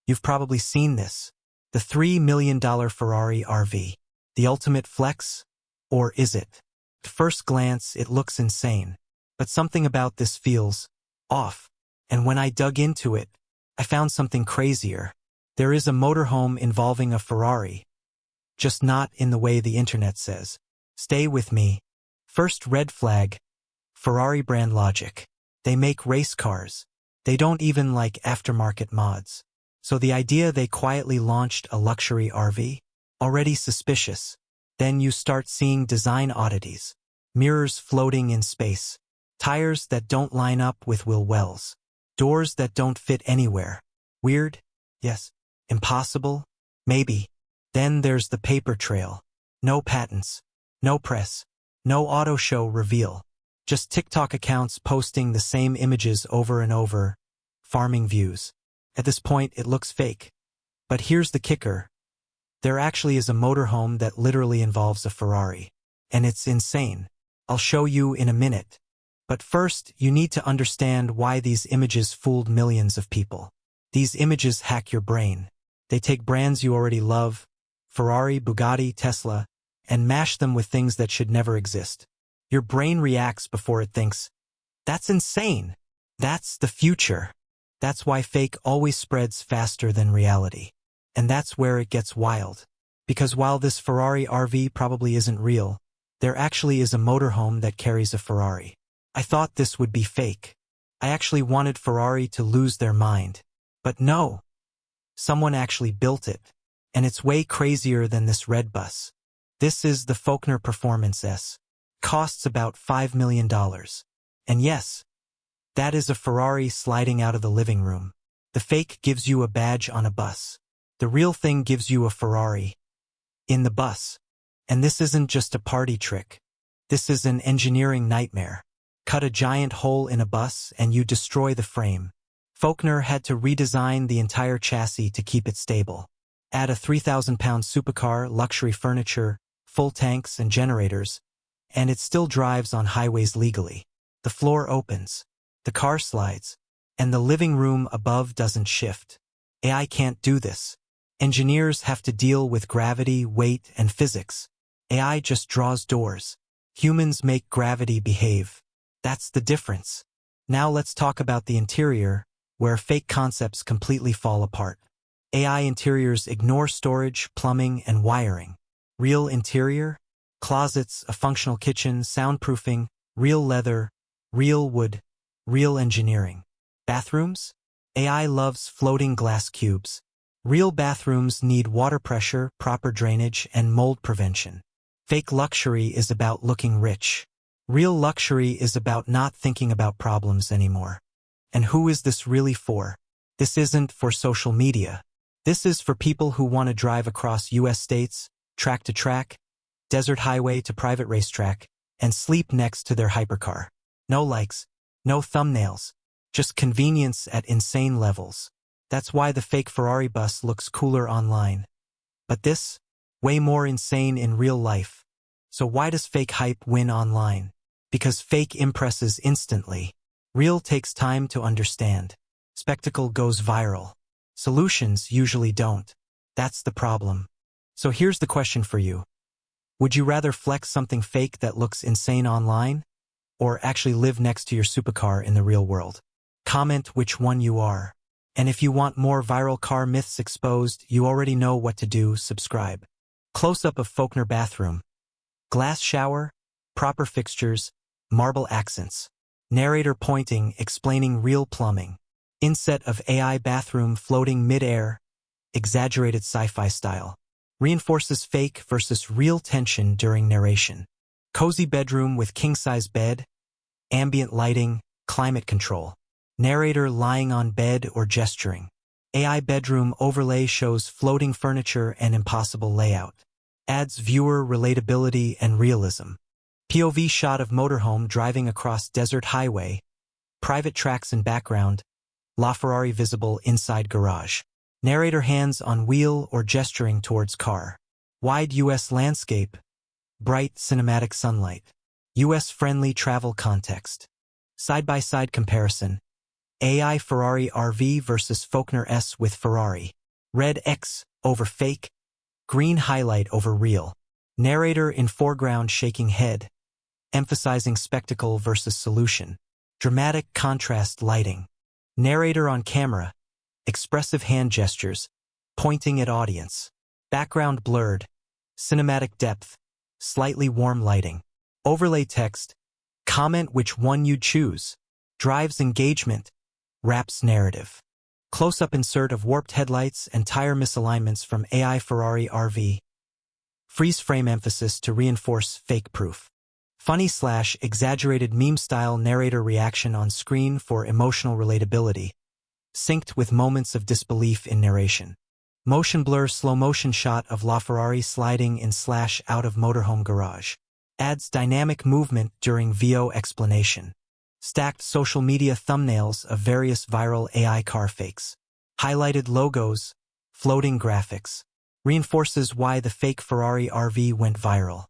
You've probably seen this. The $3 million Ferrari RV. The ultimate flex? Or is it? At first glance, it looks insane. But something about this feels off. And when I dug into it, I found something crazier. There is a motorhome involving a Ferrari. Just not in the way the internet says. Stay with me. First red flag. Ferrari brand logic. They make race cars. They don't even like aftermarket mods. So the idea they quietly launched a luxury RV? Already suspicious. Then you start seeing design oddities. Mirrors floating in space. Tires that don't line up with wheel wells. Doors that don't fit anywhere. Weird? Yes. Impossible? Maybe. Then there's the paper trail. No patents. No press. No auto show reveal. Just TikTok accounts posting the same images over and over. Farming views. At this point, it looks fake. But here's the kicker. There actually is a motorhome that literally involves a Ferrari. And it's insane. I'll show you in a minute. But first, you need to understand why these images fooled millions of people. These images hack your brain. They take brands you already love, Ferrari, Bugatti, Tesla, and mash them with things that should never exist. Your brain reacts before it thinks, that's insane. That's the future. That's why fake always spreads faster than reality. And that's where it gets wild. Because while this Ferrari RV probably isn't real, there actually is a motorhome that carries a Ferrari. I thought this would be fake. I actually wanted Ferrari to lose their mind. But no. Someone actually built it. And it's way crazier than this red bus. This is the Volkner Performance S. Costs about $5 million. And yes, that is a Ferrari sliding out of the living room. The fake gives you a badge on a bus. The real thing gives you a Ferrari in the bus. And this isn't just a party trick. This is an engineering nightmare. Cut a giant hole in a bus and you destroy the frame. Volkner had to redesign the entire chassis to keep it stable. Add a 3,000-pound supercar, luxury furniture, full tanks and generators, and it still drives on highways legally. The floor opens, the car slides, and the living room above doesn't shift. AI can't do this. Engineers have to deal with gravity, weight, and physics. AI just draws doors. Humans make gravity behave. That's the difference. Now let's talk about the interior, where fake concepts completely fall apart. AI interiors ignore storage, plumbing, and wiring. Real interior? Closets, a functional kitchen, soundproofing, real leather, real wood, real engineering. Bathrooms? AI loves floating glass cubes. Real bathrooms need water pressure, proper drainage, and mold prevention. Fake luxury is about looking rich. Real luxury is about not thinking about problems anymore. And who is this really for? This isn't for social media. This is for people who want to drive across US states, track to track, desert highway to private racetrack, and sleep next to their hypercar. No likes, no thumbnails, just convenience at insane levels. That's why the fake Ferrari bus looks cooler online. But this? Way more insane in real life. So why does fake hype win online? Because fake impresses instantly. Real takes time to understand. Spectacle goes viral. Solutions usually don't. That's the problem. So here's the question for you. Would you rather flex something fake that looks insane online? Or actually live next to your supercar in the real world? Comment which one you are. And if you want more viral car myths exposed, you already know what to do. Subscribe. Close-up of Volkner bathroom. Glass shower, proper fixtures, marble accents. Narrator pointing, explaining real plumbing. Inset of AI bathroom floating mid-air, exaggerated sci-fi style. Reinforces fake versus real tension during narration. Cozy bedroom with king-size bed, ambient lighting, climate control. Narrator lying on bed or gesturing. AI bedroom overlay shows floating furniture and impossible layout. Adds viewer relatability and realism. POV shot of motorhome driving across desert highway. Private tracks in background. LaFerrari visible inside garage. Narrator hands on wheel or gesturing towards car. Wide US landscape. Bright cinematic sunlight. US-friendly travel context. Side-by-side comparison. AI Ferrari RV versus Volkner S with Ferrari. Red X over fake, green highlight over real. Narrator in foreground shaking head, emphasizing spectacle versus solution. Dramatic contrast lighting. Narrator on camera, expressive hand gestures, pointing at audience. Background blurred, cinematic depth, slightly warm lighting. Overlay text, comment which one you'd choose. Drives engagement, wraps narrative. Close-up insert of warped headlights and tire misalignments from AI Ferrari RV. Freeze frame emphasis to reinforce fake proof. Funny/exaggerated meme-style narrator reaction on screen for emotional relatability, synced with moments of disbelief in narration. Motion blur slow-motion shot of LaFerrari sliding in/out of motorhome garage. Adds dynamic movement during VO explanation. Stacked social media thumbnails of various viral AI car fakes. Highlighted logos, floating graphics. Reinforces why the fake Ferrari RV went viral.